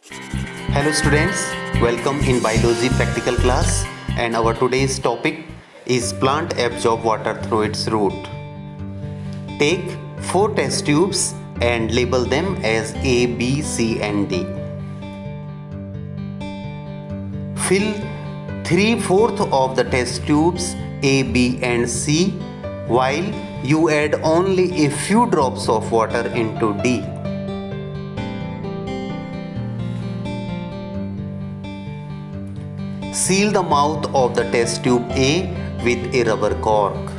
Hello students, welcome in biology practical class, and our today's topic is plant absorb water through its root. Take 4 test tubes and label them as A, B, C and D. Fill 3/4 of the test tubes A, B and C while you add only a few drops of water into D. Seal the mouth of the test tube A with a rubber cork.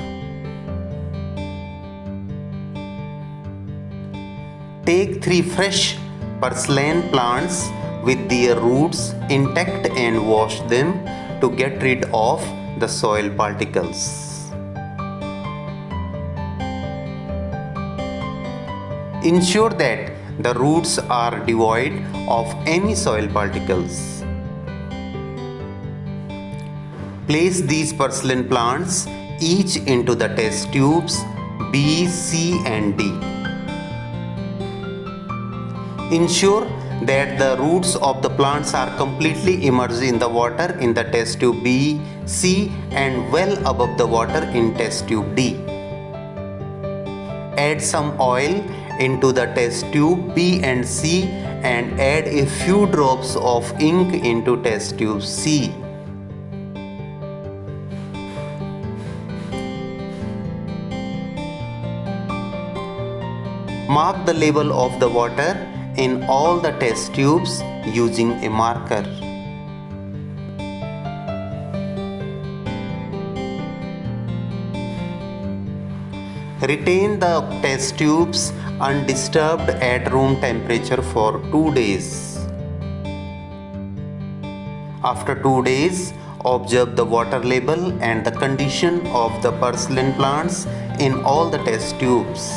Take 3 fresh purslane plants with their roots intact and wash them to get rid of the soil particles. Ensure that the roots are devoid of any soil particles. Place these purslane plants each into the test tubes B, C and D. Ensure that the roots of the plants are completely immersed in the water in the test tube B, C and well above the water in test tube D. Add some oil into the test tube B and C and add a few drops of ink into test tube C. Mark the level of the water in all the test tubes using a marker. Retain the test tubes undisturbed at room temperature for 2 days. After 2 days, observe the water level and the condition of the purslane plants in all the test tubes.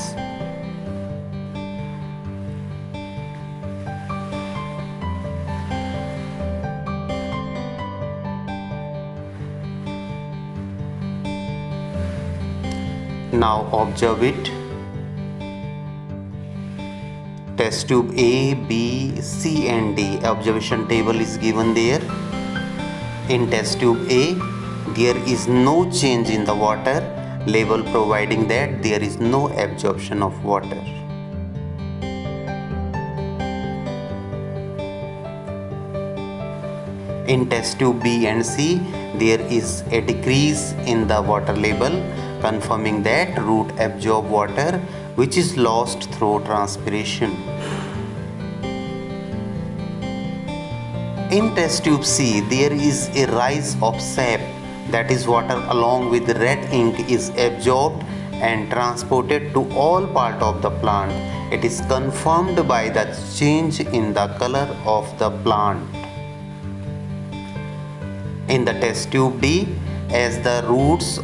Now observe it. Test tube A, B, C and D. Observation table is given there. In test tube A, there is no change in the water level, providing that there is no absorption of water. In test tube B and C, there is a decrease in the water level, confirming that root absorb water which is lost through transpiration. In test tube C, there is a rise of sap, that is water along with red ink is absorbed and transported to all part of the plant. It is confirmed by the change in the color of the plant. In the test tube D, as the roots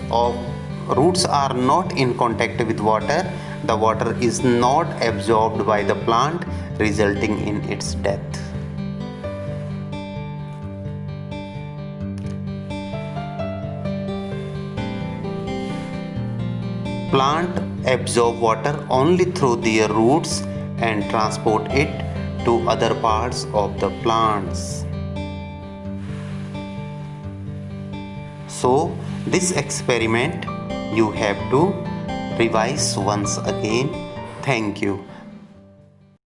are not in contact with water, the water is not absorbed by the plant, resulting in its death. Plant absorb water only through their roots and transport it to other parts of the plants. So, this experiment you have to revise once again. Thank you.